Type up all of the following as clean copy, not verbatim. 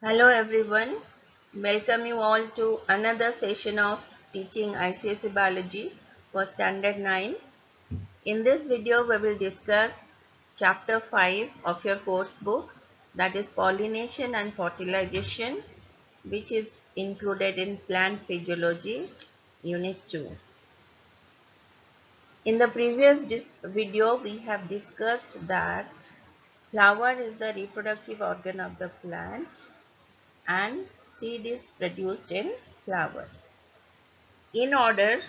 Hello everyone, welcome you all to another session of teaching ICSE biology for standard 9. In this video we will discuss chapter 5 of your course book, that is pollination and fertilization, which is included in plant physiology unit 2. In the previous video we have discussed that flower is the reproductive organ of the plant and seed is produced in flower. In order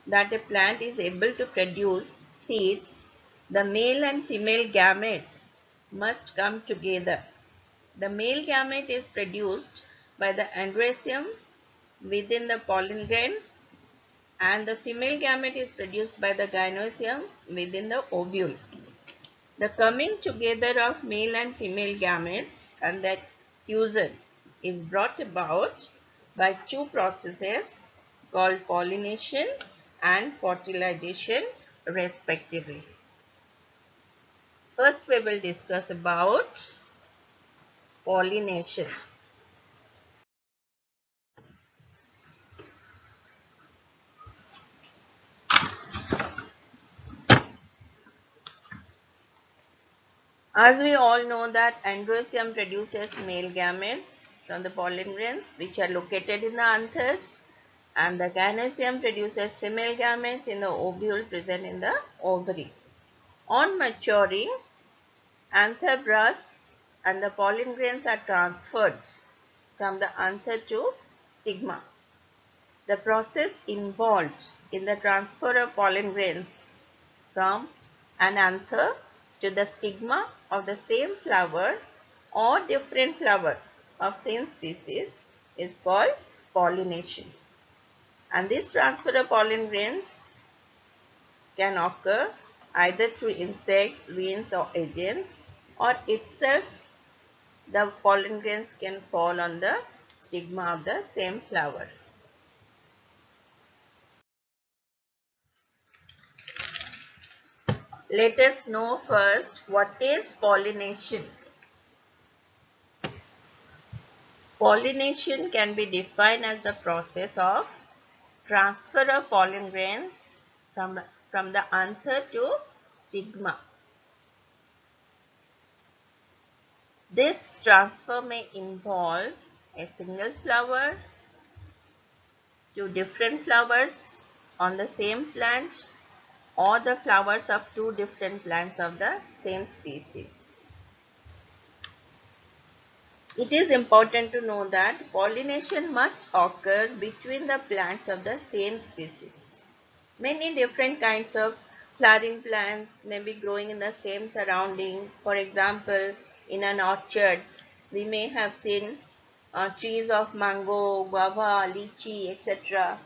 that a plant is able to produce seeds, the male and female gametes must come together. The male gamete is produced by the androecium within the pollen grain, and the female gamete is produced by the gynoecium within the ovule. The coming together of male and female gametes and their fusion is brought about by two processes called pollination and fertilization respectively. First we will discuss about pollination. As we all know that androecium produces male gametes from the pollen grains which are located in the anthers, and the gynoecium produces female gametes in the ovule present in the ovary. On maturing, anther bursts and the pollen grains are transferred from the anther to stigma. The process involved in the transfer of pollen grains from an anther to the stigma of the same flower or different flower of same species is called pollination. And this transfer of pollen grains can occur either through insects, winds or agents, or itself the pollen grains can fall on the stigma of the same flower. Let us know first what is pollination. Pollination can be defined as the process of transfer of pollen grains from the anther to stigma. This transfer may involve a single flower to different flowers on the same plant or the flowers of two different plants of the same species. It is important to know that pollination must occur between the plants of the same species. Many different kinds of flowering plants may be growing in the same surrounding. For example, in an orchard, we may have seen trees of mango, guava, lychee, etc.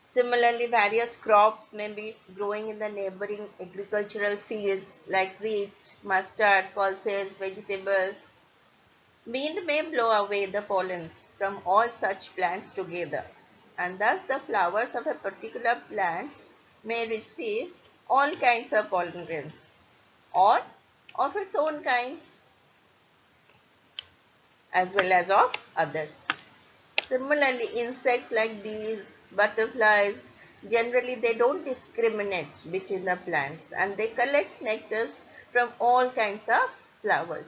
Similarly, various crops may be growing in the neighboring agricultural fields like wheat, mustard, pulses, vegetables. Wind may blow away the pollens from all such plants together, and thus the flowers of a particular plant may receive all kinds of pollen grains or of its own kind as well as of others. Similarly, insects like bees, butterflies, generally they don't discriminate between the plants and they collect nectars from all kinds of flowers.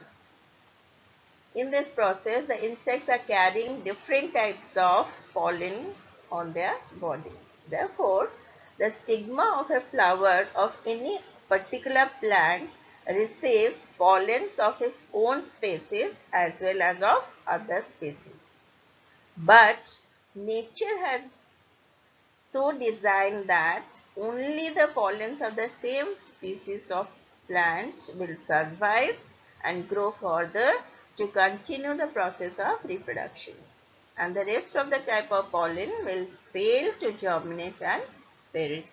In this process, the insects are carrying different types of pollen on their bodies. Therefore, the stigma of a flower of any particular plant receives pollens of its own species as well as of other species. But nature has so designed that only the pollens of the same species of plant will survive and grow further to continue the process of reproduction, and the rest of the type of pollen will fail to germinate and perish.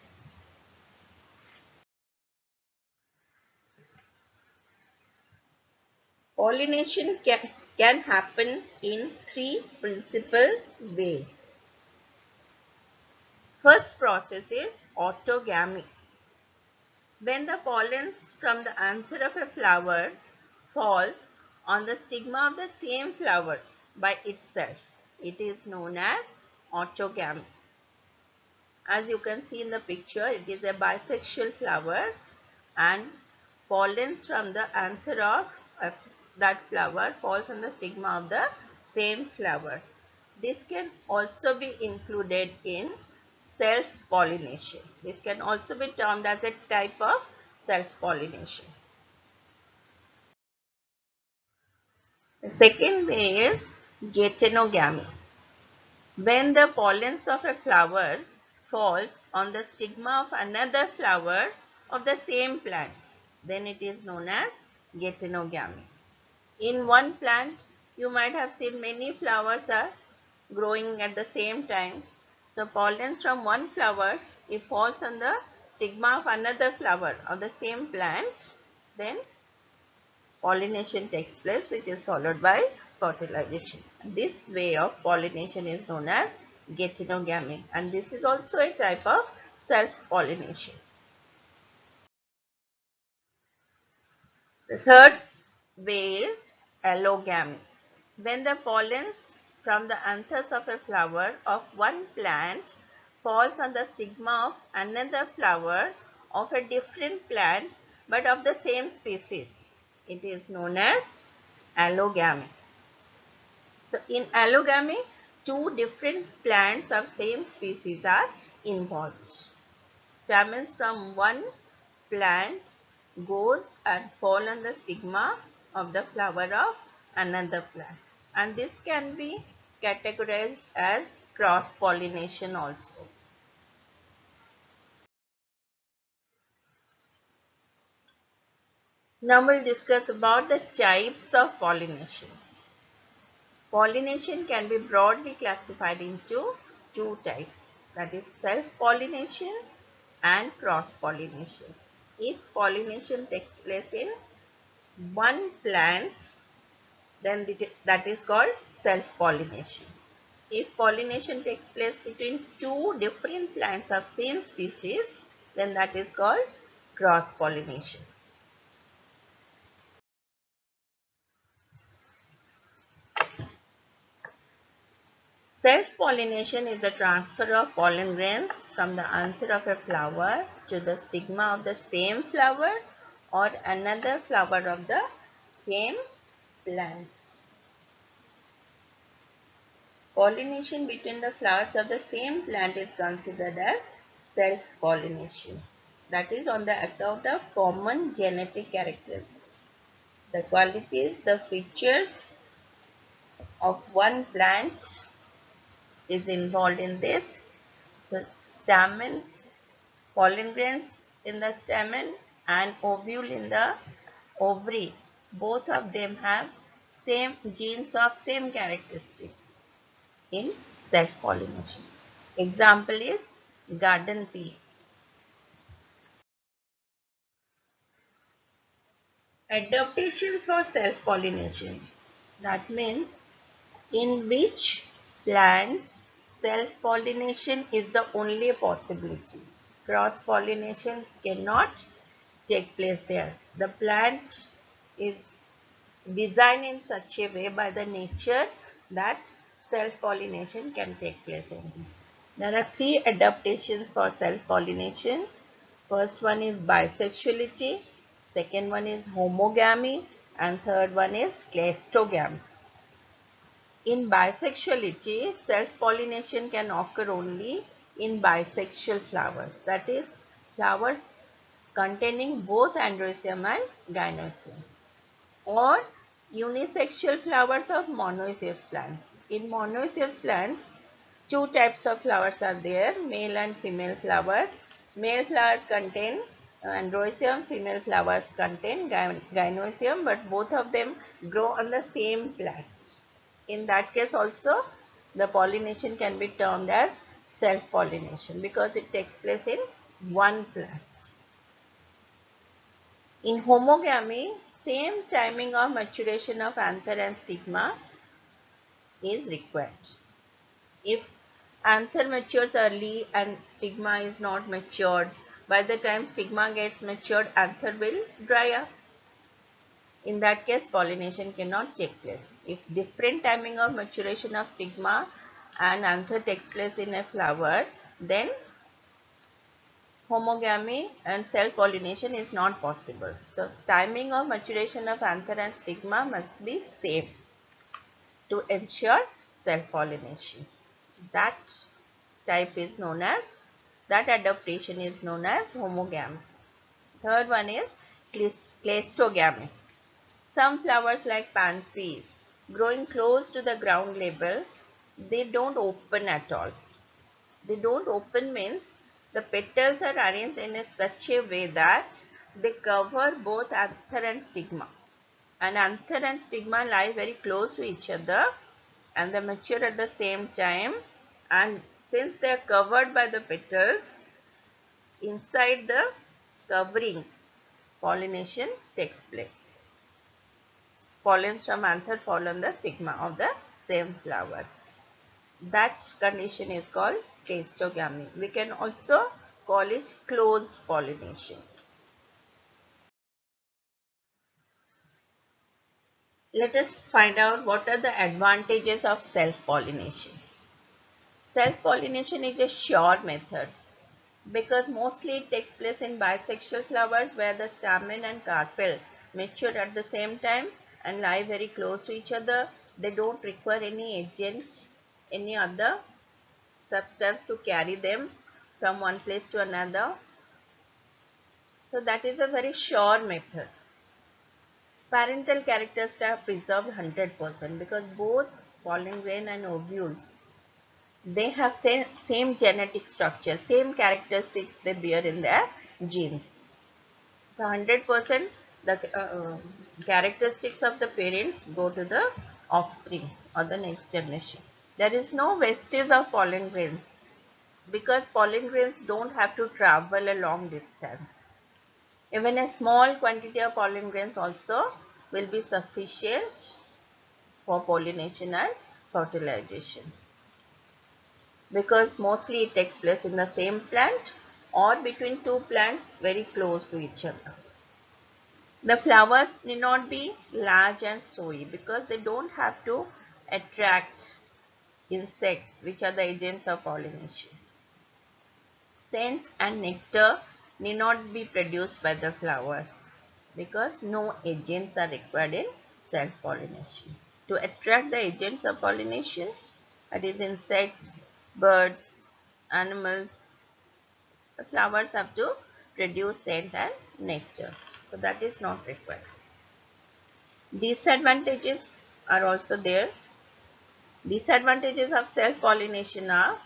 Pollination can happen in three principal ways. First process is autogamy. When the pollens from the anther of a flower falls on the stigma of the same flower by itself. It is known as autogamy. As you can see in the picture, it is a bisexual flower and pollens from the anther of that flower falls on the stigma of the same flower. This can also be included in self-pollination. This can also be termed as a type of self-pollination. The second way is geitonogamy. When the pollens of a flower falls on the stigma of another flower of the same plant, then it is known as geitonogamy. In one plant, you might have seen many flowers are growing at the same time. So pollens from one flower, if falls on the stigma of another flower of the same plant, then pollination takes place, which is followed by fertilization. This way of pollination is known as geitonogamy, and this is also a type of self-pollination. The third way is allogamy. When the pollens from the anthers of a flower of one plant falls on the stigma of another flower of a different plant but of the same species, it is known as allogamy. So in allogamy, two different plants of same species are involved. Stamens from one plant goes and fall on the stigma of the flower of another plant, and this can be categorized as cross pollination also. Now we'll discuss about the types of pollination. Pollination can be broadly classified into two types, that is self-pollination and cross-pollination. If pollination takes place in one plant, then that is called self-pollination. If pollination takes place between two different plants of same species, then that is called cross-pollination. Self-pollination is the transfer of pollen grains from the anther of a flower to the stigma of the same flower or another flower of the same plant. Pollination between the flowers of the same plant is considered as self-pollination. That is on the account of common genetic characteristics. The qualities, the features of one plant is involved in this. The stamens, pollen grains in the stamen and ovule in the ovary, both of them have same genes of same characteristics in self-pollination. Example is garden pea. Adaptations for self-pollination. That means in which plants self-pollination is the only possibility. Cross-pollination cannot take place there. The plant is designed in such a way by the nature that self-pollination can take place only. There are three adaptations for self-pollination. First one is bisexuality, second one is homogamy, and third one is claistogamy. In bisexuality, self-pollination can occur only in bisexual flowers, that is, flowers containing both androecium and gynoecium, or unisexual flowers of monoecious plants. In monoecious plants, two types of flowers are there, male and female flowers. Male flowers contain androecium, female flowers contain gynoecium, but both of them grow on the same plant. In that case also, the pollination can be termed as self-pollination because it takes place in one plant. In homogamy, same timing of maturation of anther and stigma is required. If anther matures early and stigma is not matured, by the time stigma gets matured, anther will dry up. In that case, pollination cannot take place. If different timing of maturation of stigma and anther takes place in a flower, then homogamy and self-pollination is not possible. So, timing of maturation of anther and stigma must be same to ensure self-pollination. That type is known as, that adaptation is known as homogamy. Third one is claistogamy. Some flowers like pansy, growing close to the ground level, they don't open at all. They don't open means the petals are arranged in such a way that they cover both anther and stigma. And anther and stigma lie very close to each other and they mature at the same time. And since they are covered by the petals, inside the covering, pollination takes place. Pollens from anther fall on the stigma of the same flower. That condition is called claistogamy. We can also call it closed pollination. Let us find out what are the advantages of self-pollination. Self-pollination is a sure method because mostly it takes place in bisexual flowers where the stamen and carpel mature at the same time and lie very close to each other. They don't require any agent, any other substance to carry them from one place to another. So that is a very sure method. Parental characteristics are preserved 100% because both pollen grain and ovules, they have same genetic structure, same characteristics they bear in their genes. So 100% the characteristics of the parents go to the offsprings or the next generation. There is no wastage of pollen grains because pollen grains don't have to travel a long distance. Even a small quantity of pollen grains also will be sufficient for pollination and fertilization because mostly it takes place in the same plant or between two plants very close to each other. The flowers need not be large and showy because they don't have to attract insects which are the agents of pollination. Scent and nectar need not be produced by the flowers because no agents are required in self-pollination. To attract the agents of pollination, that is insects, birds, animals, the flowers have to produce scent and nectar. So that is not required. Disadvantages are also there. Disadvantages of self-pollination are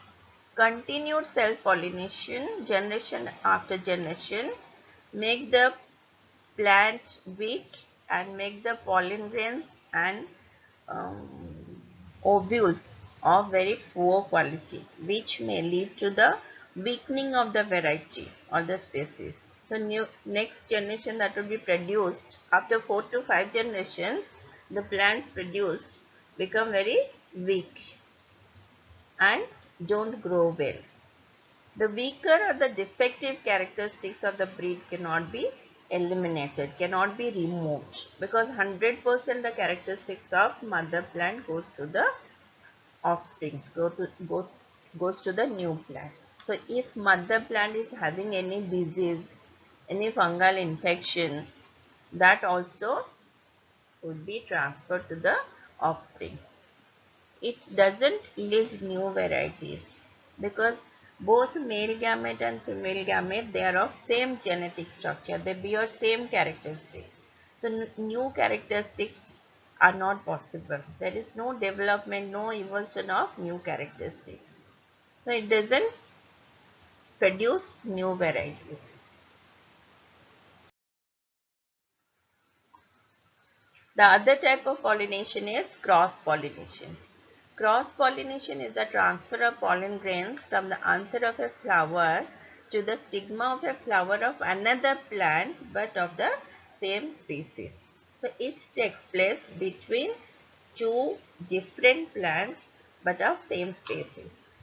continued self-pollination generation after generation make the plant weak and make the pollen grains and ovules of very poor quality which may lead to the weakening of the variety or the species. So next generation that will be produced after 4 to 5 generations, the plants produced become very weak and don't grow well. The weaker or the defective characteristics of the breed cannot be eliminated, cannot be removed because 100% the characteristics of mother plant goes to the offsprings, goes to the new plant. So if mother plant is having any disease, any fungal infection, that also would be transferred to the offsprings. It doesn't yield new varieties because both male gamete and female gamete, they are of same genetic structure, they bear same characteristics. So new characteristics are not possible. There is no development, no evolution of new characteristics. So it doesn't produce new varieties. The other type of pollination is cross-pollination. Cross-pollination is the transfer of pollen grains from the anther of a flower to the stigma of a flower of another plant but of the same species. So it takes place between two different plants but of same species.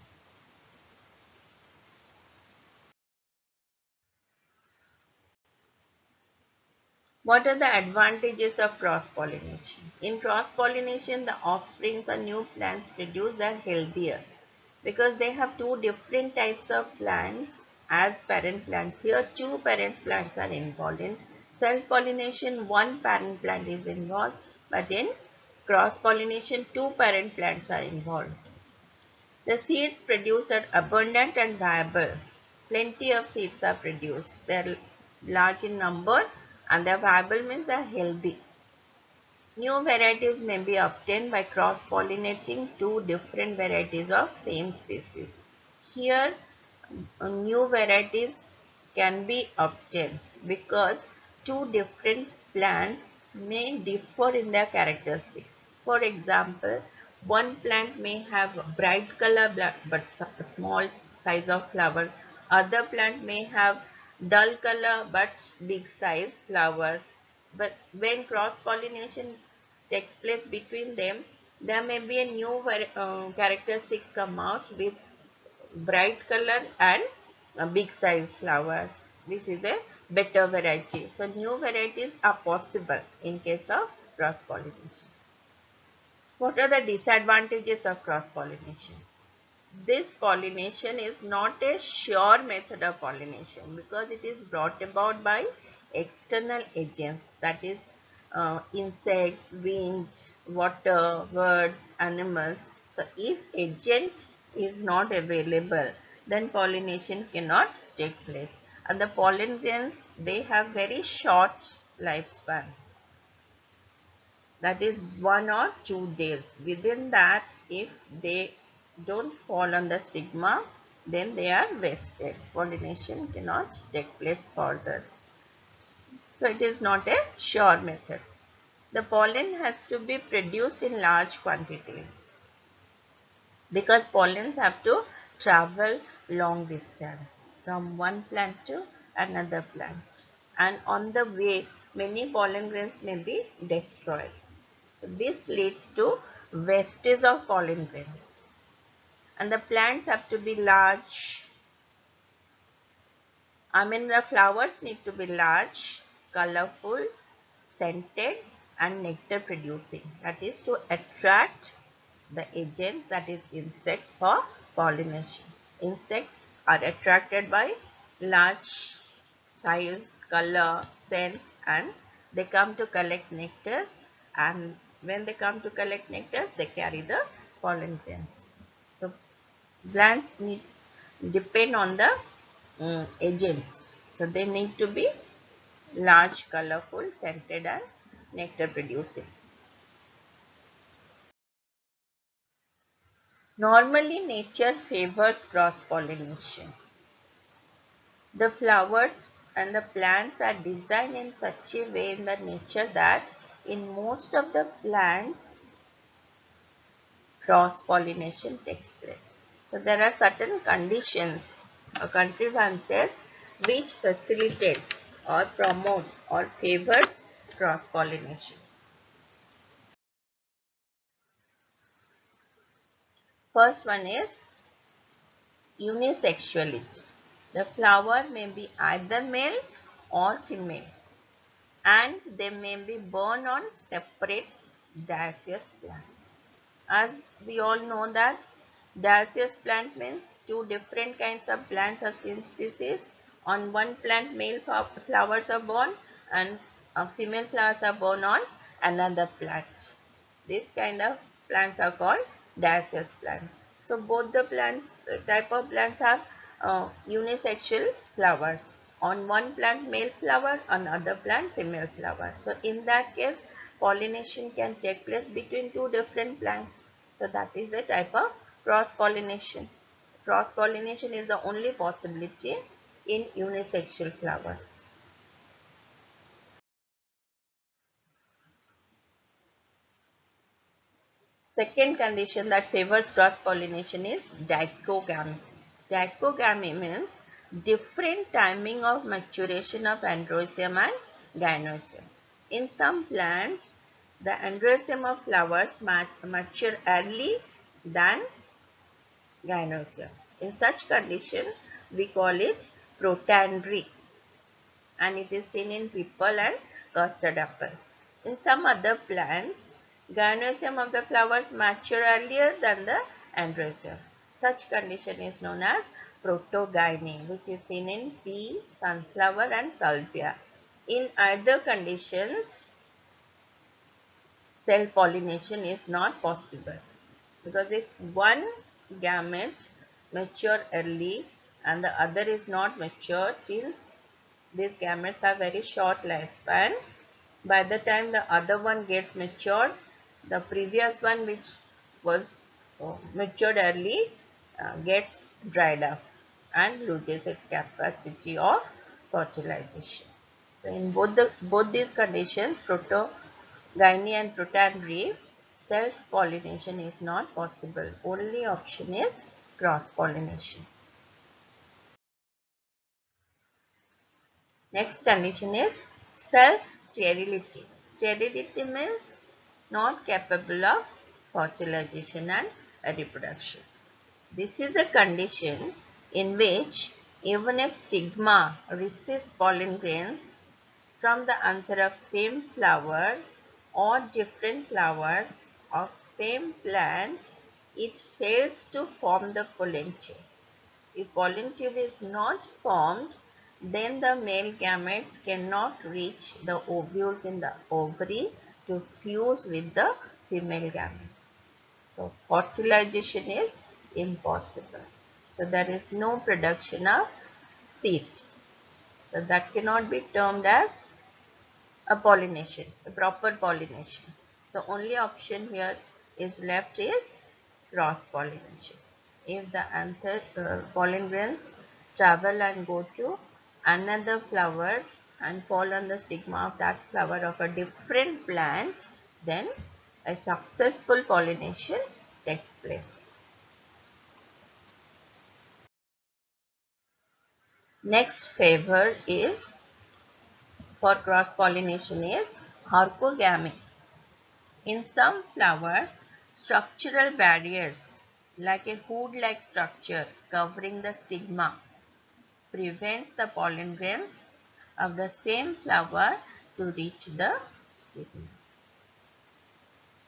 What are the advantages of cross-pollination? In cross-pollination, the offsprings or new plants produced are healthier because they have two different types of plants as parent plants. Here, two parent plants are involved. In self-pollination, one parent plant is involved, but in cross-pollination, two parent plants are involved. The seeds produced are abundant and viable. Plenty of seeds are produced. They are large in number and they are viable means they are healthy. New varieties may be obtained by cross-pollinating two different varieties of same species. Here, new varieties can be obtained because two different plants may differ in their characteristics. For example, one plant may have bright color but small size of flower. Other plant may have dull color but big size flower. But when cross pollination takes place between them, there may be a new characteristics come out with bright color and big size flowers, which is a better variety. So new varieties are possible in case of cross pollination. What are the disadvantages of cross pollination? This pollination is not a sure method of pollination because it is brought about by external agents, that is insects, wind, water, birds, animals. So if agent is not available, then pollination cannot take place. And the pollen grains, they have very short lifespan, that is 1 or 2 days. Within that, if they don't fall on the stigma, then they are wasted. Pollination cannot take place further. So it is not a sure method. The pollen has to be produced in large quantities because pollens have to travel long distance from one plant to another plant, and on the way many pollen grains may be destroyed. So this leads to wastage of pollen grains. And the plants have to be large. The flowers need to be large, colorful, scented and nectar producing. That is to attract the agent, that is insects, for pollination. Insects are attracted by large size, color, scent, and they come to collect nectars, and when they come to collect nectars they carry the pollen grains. So plants need depend on the agents. So they need to be large, colorful, scented and nectar producing. Normally nature favors cross pollination. The flowers and the plants are designed in such a way in the nature that in most of the plants cross pollination takes place. So there are certain conditions or contrivances which facilitates or promotes or favors cross pollination. First one is unisexuality. The flower may be either male or female, and they may be borne on separate dioecious plants. As we all know that dioecious plant means two different kinds of plants or same species. On one plant male flowers are born and female flowers are born on another plant. This kind of plants are called dioecious plants. So both the plants, type of plants have unisexual flowers. On one plant male flower, on other plant female flower. So in that case pollination can take place between two different plants. So that is a type of cross pollination. Cross pollination is the only possibility in unisexual flowers. Second condition that favors cross pollination is dichogamy. Dichogamy means different timing of maturation of androecium and gynoecium. In some plants, the androecium of flowers mature early than gynoecium. In such condition, we call it protandry, and it is seen in people and custard apple. In some other plants, gynoecium of the flowers mature earlier than the androecium. Such condition is known as protogyny, which is seen in pea, sunflower and salvia. In either conditions, self-pollination is not possible, because if one gamete mature early and the other is not matured, since these gametes have very short lifespan, by the time the other one gets matured, the previous one which was matured early gets dried up and loses its capacity of fertilization. So in both these conditions, protogyny and protandry, self-pollination is not possible. Only option is cross-pollination. Next condition is self-sterility. Sterility means not capable of fertilization and reproduction. This is a condition in which even if stigma receives pollen grains from the anther of same flower or different flowers of same plant, it fails to form the pollen tube. If pollen tube is not formed, then the male gametes cannot reach the ovules in the ovary to fuse with the female gametes. So fertilization is impossible. So there is no production of seeds. So that cannot be termed as a pollination, a proper pollination. The only option here is left is cross pollination. If the anther pollen grains travel and go to another flower and fall on the stigma of that flower of a different plant, then a successful pollination takes place. Next favor is for cross pollination is orthogamy. In some flowers, structural barriers like a hood-like structure covering the stigma prevents the pollen grains of the same flower to reach the stigma.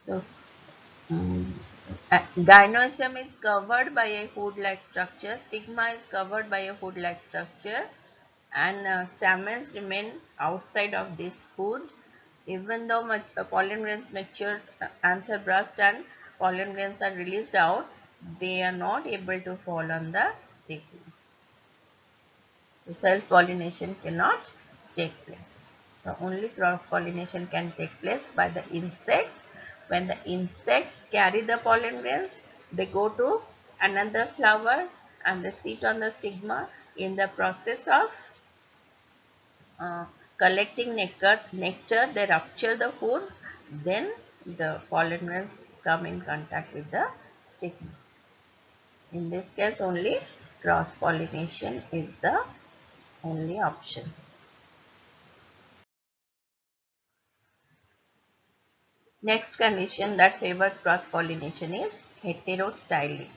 So, gynoecium is covered by a hood-like structure, stigma is covered by a hood-like structure, and stamens remain outside of this hood. Even though pollen grains mature, anther burst and pollen grains are released out, they are not able to fall on the stigma. So self-pollination cannot take place. So only cross-pollination can take place by the insects. When the insects carry the pollen grains, they go to another flower and they sit on the stigma. In the process of collecting nectar, they rupture the hood, then the pollen grains come in contact with the stigma. In this case, only cross-pollination is the only option. Next condition that favors cross-pollination is heterostyly.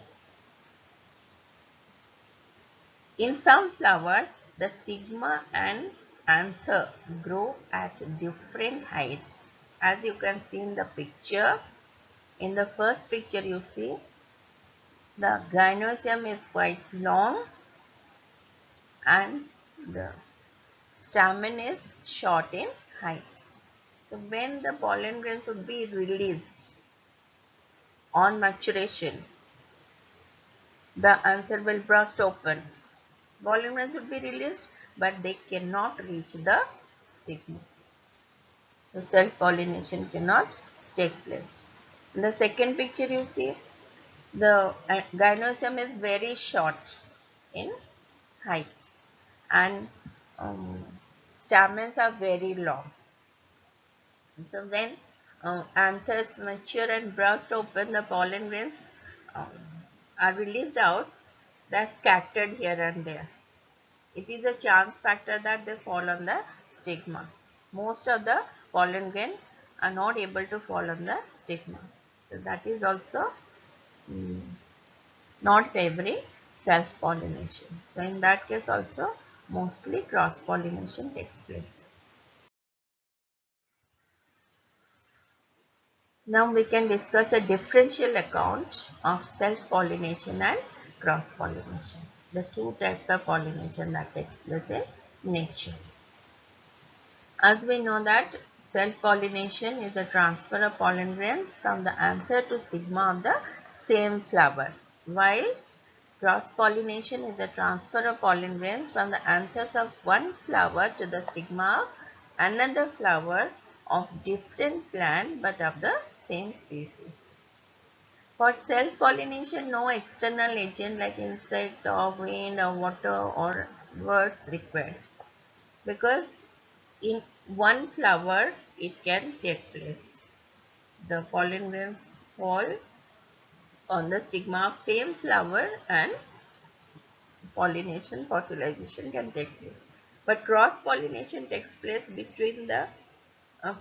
In some flowers, the stigma and anther grow at different heights. As you can see in the picture, in the first picture you see the gynoecium is quite long and the stamen is short in height. So when the pollen grains would be released on maturation, the anther will burst open. Pollen grains would be released, but they cannot reach the stigma. The self-pollination cannot take place. In the second picture you see the gynoecium is very short in height and stamens are very long. So when anthers mature and burst open, the pollen grains um, are released out. They are scattered here and there. It is a chance factor that they fall on the stigma. Most of the pollen grain are not able to fall on the stigma. So that is also not favoring self-pollination. So in that case also mostly cross-pollination takes place. Now we can discuss a differential account of self-pollination and cross-pollination, the two types of pollination that takes place in nature. As we know that self-pollination is the transfer of pollen grains from the anther to stigma of the same flower, while cross-pollination is the transfer of pollen grains from the anthers of one flower to the stigma of another flower of different plant but of the same species. For self-pollination, no external agent like insect or wind or water or birds required, because in one flower it can take place. The pollen grains fall on the stigma of same flower and pollination, fertilization can take place. But cross pollination takes place between the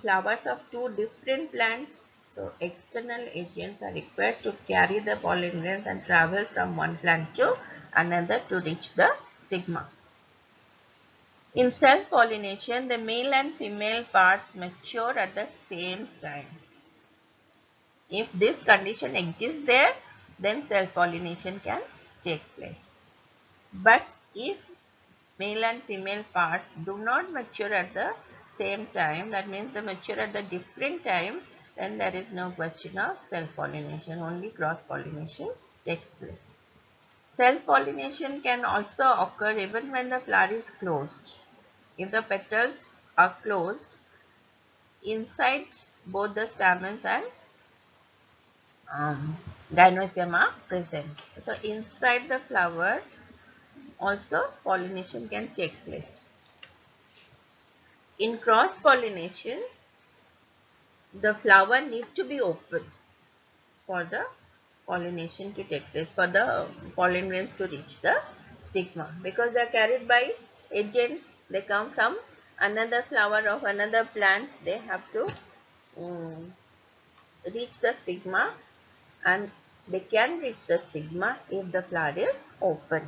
flowers of two different plants. So external agents are required to carry the pollen grains and travel from one plant to another to reach the stigma. In self-pollination, the male and female parts mature at the same time. If this condition exists there, then self-pollination can take place. But if male and female parts do not mature at the same time, that means they mature at the different time, then there is no question of self-pollination, only cross-pollination takes place. Self-pollination can also occur even when the flower is closed. If the petals are closed inside both the stamens and gynoecium are present. So inside the flower also pollination can take place. In cross pollination, the flower needs to be open for the pollination to take place, for the pollen grains to reach the stigma, because they are carried by agents. They come from another flower of another plant. They have to reach the stigma, and they can reach the stigma if the flower is open.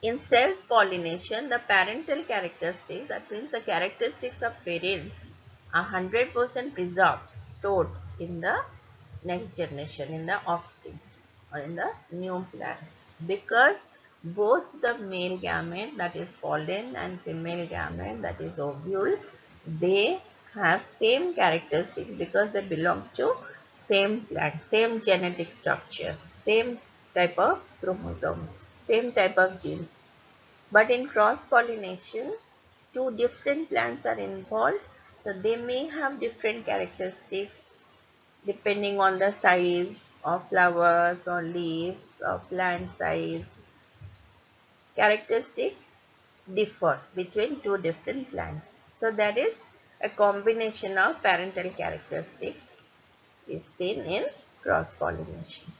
In self-pollination, the parental characteristics, that means the characteristics of parents, are 100% preserved, stored in the next generation, in the offspring or in the new plants, because both the male gamete, that is pollen, and female gamete, that is ovule, they have same characteristics because they belong to same plant, same genetic structure, same type of chromosomes, same type of genes. But in cross pollination, two different plants are involved, so they may have different characteristics depending on the size of flowers or leaves or plant size. Characteristics differ between two different plants. So there is a combination of parental characteristics is seen in cross pollination.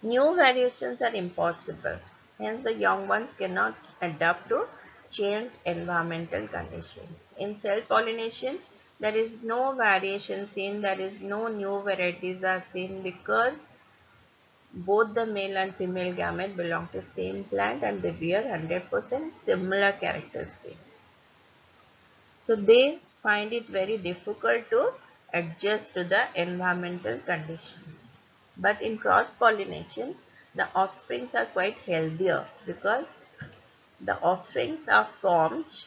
New variations are impossible, hence the young ones cannot adapt to changed environmental conditions. In self-pollination, there is no variation seen, there is no new varieties are seen, because both the male and female gamete belong to same plant and they bear 100% similar characteristics. So they find it very difficult to adjust to the environmental conditions. But in cross pollination, the offsprings are quite healthier because the offsprings are formed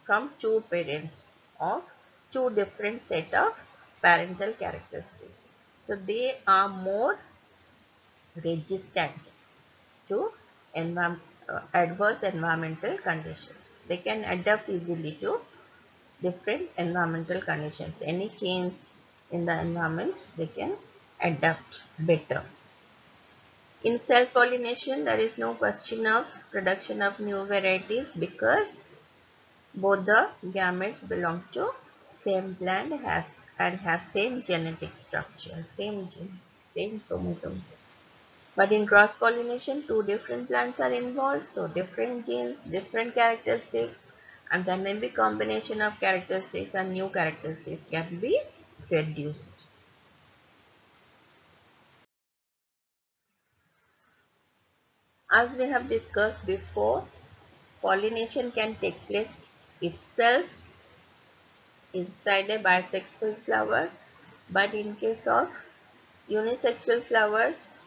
from two parents of two different set of parental characteristics. So they are more resistant to adverse environmental conditions. They can adapt easily to different environmental conditions. Any change in the environment, they can adapt better. In self-pollination, there is no question of production of new varieties because both the gametes belong to same plant and have same genetic structure, same genes, same chromosomes. But in cross-pollination, two different plants are involved, so different genes, different characteristics, and there may be combination of characteristics and new characteristics can be produced. As we have discussed before, pollination can take place itself inside a bisexual flower, But in case of unisexual flowers,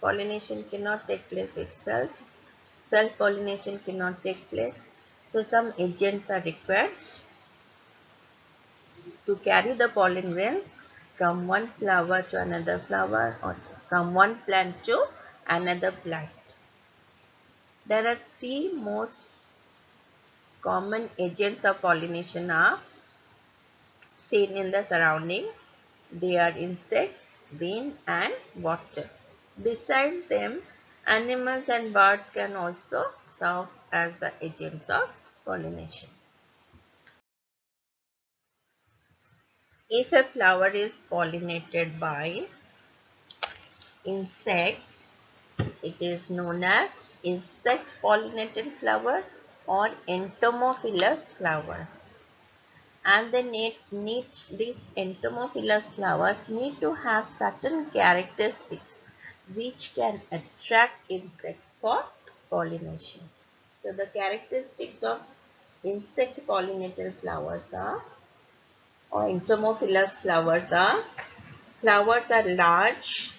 pollination cannot take place itself. Self-pollination cannot take place. So some agents are required to carry the pollen grains from one flower to another flower or from one plant to another plant. There are three most common agents of pollination are seen in the surrounding. They are insects, wind and water. Besides them, animals and birds can also serve as the agents of pollination. If a flower is pollinated by insects, it is known as insect pollinated flower or entomophilous flowers. And these entomophilous flowers need to have certain characteristics which can attract insects for pollination. So the characteristics of insect pollinated flowers are or entomophilous flowers are large,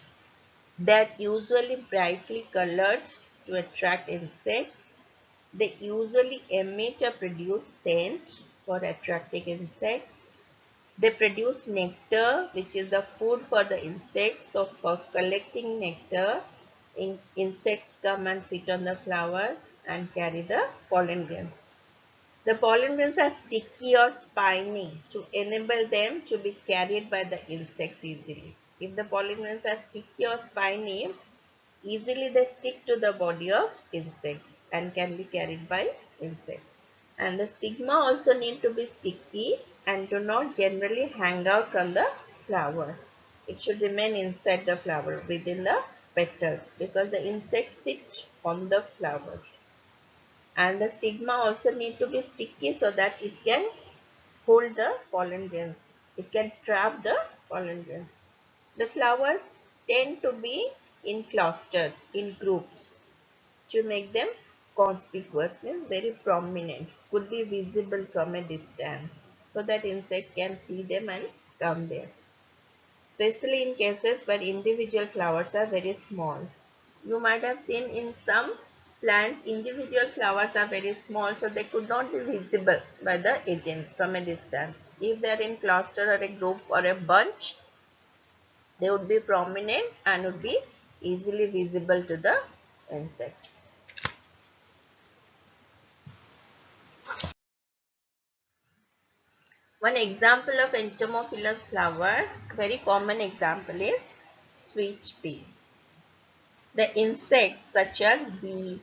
that usually brightly colored to attract insects. They usually emit or produce scent for attracting insects. They produce nectar, which is the food for the insects. So for collecting nectar, insects come and sit on the flower and carry the pollen grains. The pollen grains are sticky or spiny to enable them to be carried by the insects easily. If the pollen grains are sticky or spiny, easily they stick to the body of insect and can be carried by insects. And the stigma also need to be sticky and do not generally hang out from the flower. It should remain inside the flower within the petals because the insect sits on the flower. And the stigma also need to be sticky so that it can hold the pollen grains. It can trap the pollen grains. The flowers tend to be in clusters, in groups, to make them conspicuous, means very prominent, could be visible from a distance, so that insects can see them and come there. Especially in cases where individual flowers are very small. You might have seen in some plants, individual flowers are very small, so they could not be visible by the agents from a distance. If they are in cluster or a group or a bunch, they would be prominent and would be easily visible to the insects. One example of entomophilous flower, very common example is sweet pea. The insects such as bee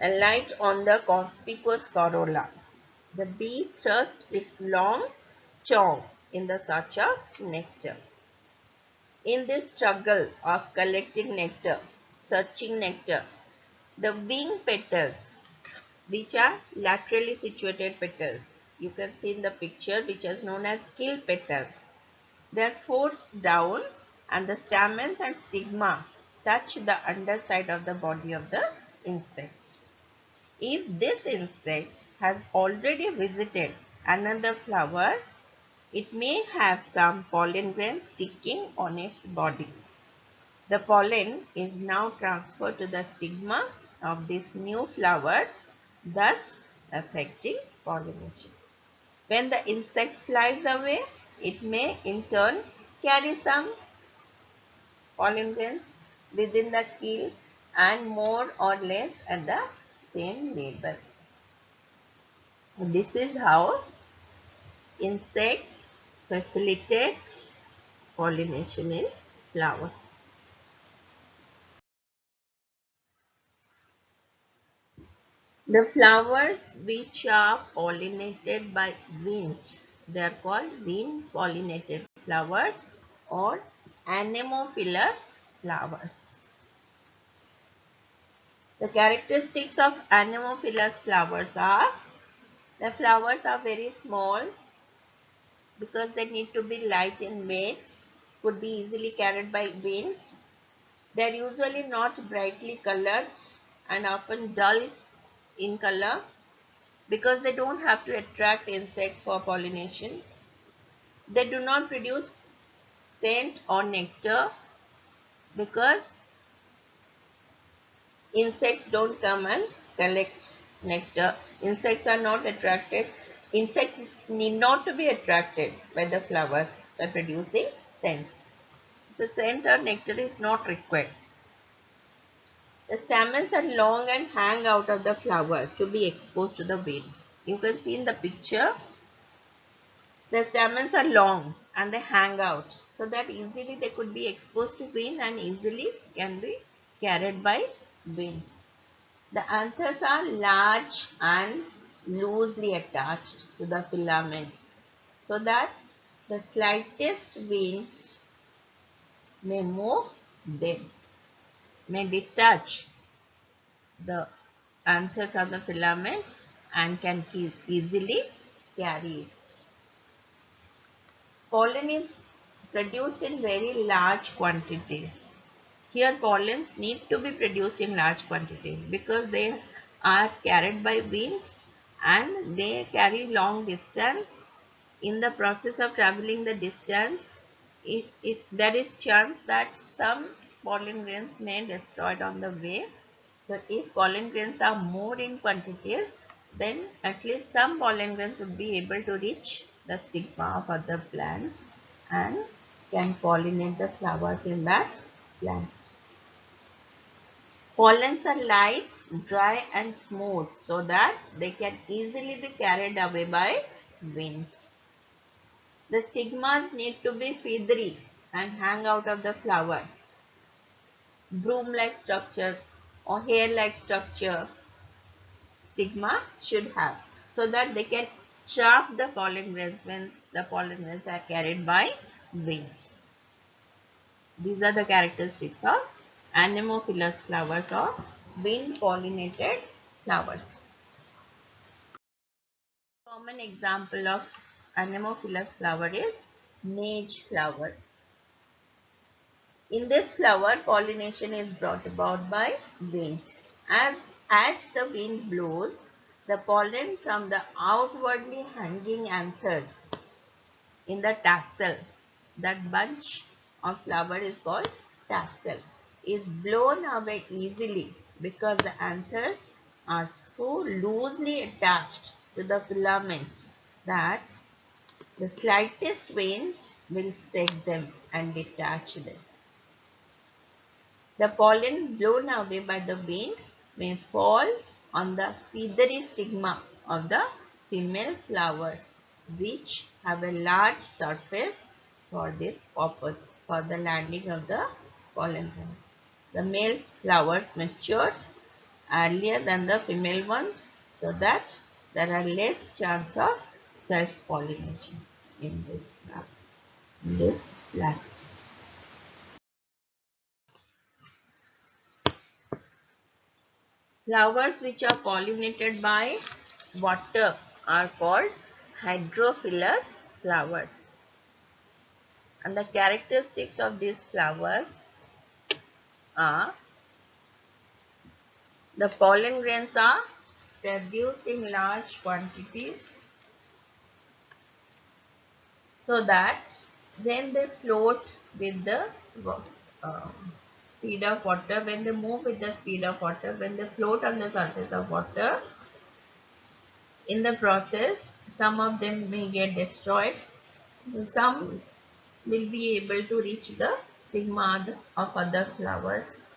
alight on the conspicuous corolla. The bee thrusts its long tongue in the search of nectar. In this struggle of collecting nectar, searching nectar, the wing petals, which are laterally situated petals, you can see in the picture, which is known as kill petals. They are forced down and the stamens and stigma touch the underside of the body of the insect. If this insect has already visited another flower, it may have some pollen grains sticking on its body. The pollen is now transferred to the stigma of this new flower, thus affecting pollination. When the insect flies away, it may in turn carry some pollen grains within the keel and more or less at the same level. This is how insects facilitate pollination in flower. The flowers which are pollinated by wind, they are called wind pollinated flowers or anemophilous flowers. The characteristics of anemophilous flowers are the flowers are very small because they need to be light in weight, could be easily carried by wind. They are usually not brightly colored and often dull in color because they don't have to attract insects for pollination. They do not produce scent or nectar, because insects don't come and collect nectar. Insects are not attracted. Insects need not to be attracted by the flowers by producing scent. The scent or nectar is not required. The stamens are long and hang out of the flower to be exposed to the wind. You can see in the picture, the stamens are long and they hang out so that easily they could be exposed to wind and easily can be carried by wind. The anthers are large and loosely attached to the filaments so that the slightest wind may move them, may detach the anther from the filament and can easily carry it. Pollen is produced in very large quantities. Here pollens need to be produced in large quantities because they are carried by wind and they carry long distance. In the process of traveling the distance, there is chance that some pollen grains may destroyed on the way. But if pollen grains are more in quantities, then at least some pollen grains would be able to reach the stigma of other plants and can pollinate the flowers in that plant. Pollens are light, dry and smooth so that they can easily be carried away by wind. The stigmas need to be feathery and hang out of the flower. Broom-like structure or hair-like structure stigma should have so that they can trap the pollen grains when the pollen grains are carried by wind. These are the characteristics of anemophilous flowers or wind pollinated flowers. Common example of anemophilous flower is mage flower. In this flower, pollination is brought about by wind. As the wind blows, the pollen from the outwardly hanging anthers in the tassel, that bunch of flower is called tassel, is blown away easily because the anthers are so loosely attached to the filaments that the slightest wind will shake them and detach them. The pollen blown away by the wind may fall on the feathery stigma of the female flower, which have a large surface for this purpose, for the landing of the pollen grains. The male flowers mature earlier than the female ones so that there are less chance of self-pollination in this flower, in this plant. Flowers which are pollinated by water are called hydrophilous flowers. And the characteristics of these flowers are the pollen grains are produced in large quantities so that when they float with the uh, speed of water, when they move with the speed of water, when they float on the surface of water, in the process, some of them may get destroyed. So some will be able to reach the stigma of other flowers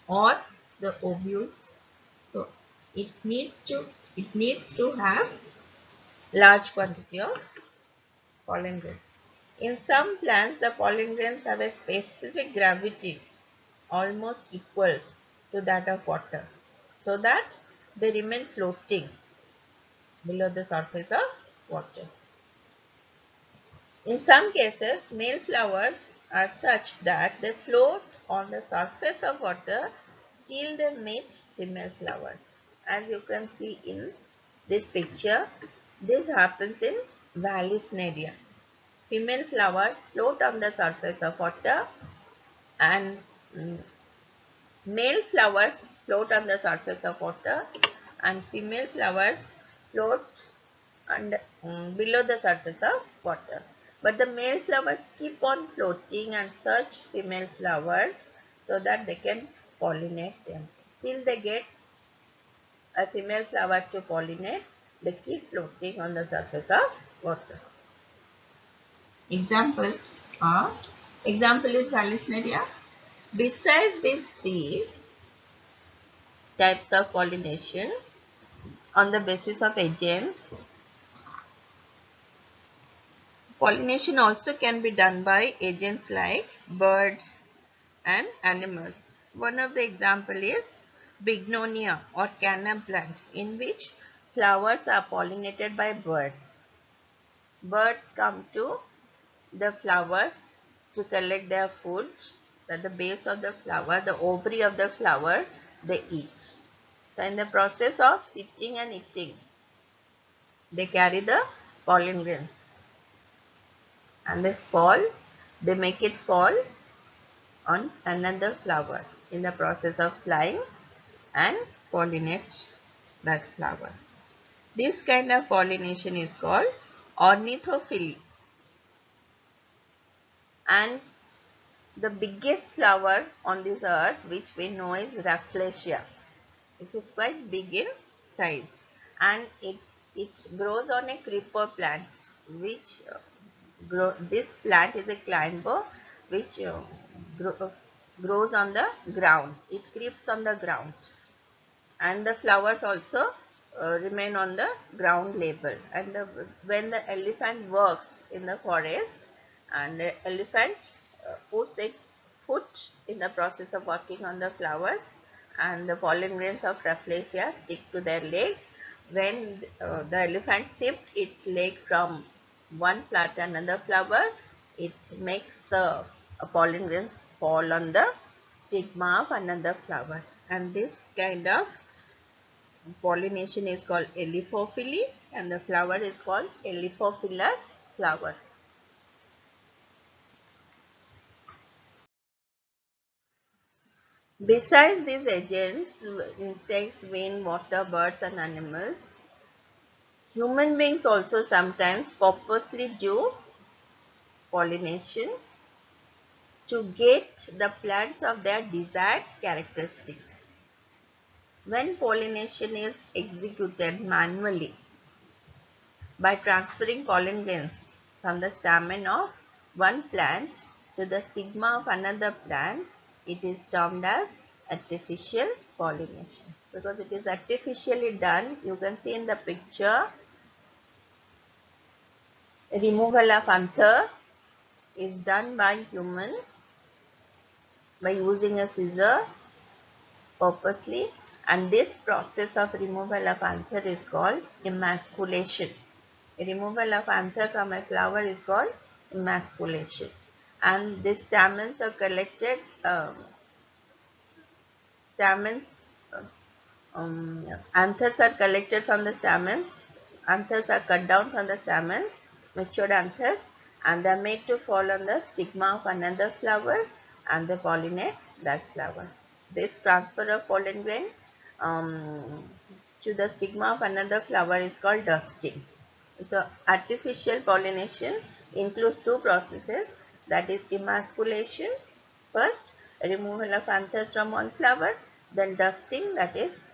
or the ovules. So it needs to have large quantity of pollen grains. In some plants, the pollen grains have a specific gravity almost equal to that of water, so that they remain floating below the surface of water. In some cases, male flowers are such that they float on the surface of water till they meet female flowers. As you can see in this picture, this happens in Vallisneria. Female flowers float on the surface of water and male flowers float on the surface of water and female flowers float below the surface of water. But the male flowers keep on floating and search female flowers so that they can pollinate them. Till they get a female flower to pollinate, they keep floating on the surface of water. Examples are, example is Hallucinaria. Besides these three types of pollination on the basis of agents, pollination also can be done by agents like birds and animals. One of the example is bignonia or canna plant, in which flowers are pollinated by birds. Birds come to the flowers to collect their food. At the base of the flower, the ovary of the flower, they eat. So in the process of sitting and eating, they carry the pollen grains and they make it fall on another flower in the process of flying and pollinate that flower. This kind of pollination is called ornithophily. And the biggest flower on this earth which we know is Rafflesia, which is quite big in size, and it grows on a creeper plant, which this plant is a climber which grows on the ground. It creeps on the ground, and the flowers also remain on the ground level. And when the elephant works in the forest, and the elephant puts its foot in the process of working on the flowers, and the pollen grains of Rafflesia stick to their legs. When the elephant shifts its leg from one flower to another flower, it makes pollen grains fall on the stigma of another flower. And this kind of pollination is called elyphophily, and the flower is called elyphophilous flower. Besides these agents, insects, wind, water, birds and animals, human beings also sometimes purposely do pollination to get the plants of their desired characteristics. When pollination is executed manually by transferring pollen grains from the stamen of one plant to the stigma of another plant, it is termed as artificial pollination. Because it is artificially done, you can see in the picture, removal of anther is done by human by using a scissor purposely, and this process of removal of anther is called emasculation. Removal of anther from a flower is called emasculation, and these stamens are collected. Stamens, anthers are collected from the stamens. Anthers are cut down from the stamens, matured anthers, and they are made to fall on the stigma of another flower, and they pollinate that flower. This transfer of pollen grain to the stigma of another flower is called dusting. So artificial pollination includes two processes, that is emasculation, first removal of anthers from one flower, then dusting, that is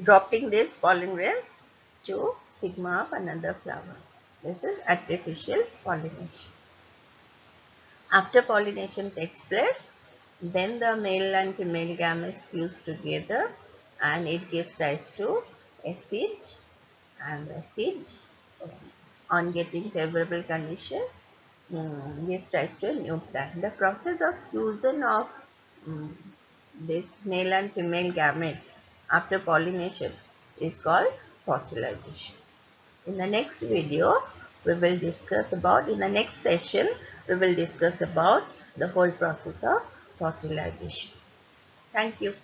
dropping these pollen grains to stigma of another flower. This is artificial pollination. After pollination takes place, then the male and female gametes fuse together and it gives rise to a seed, and the seed, on getting favorable condition, gives rise to a new plant. The process of fusion of um, this male and female gametes after pollination is called fertilization. In the next video, in the next session, we will discuss about the whole process of fertilization. Thank you.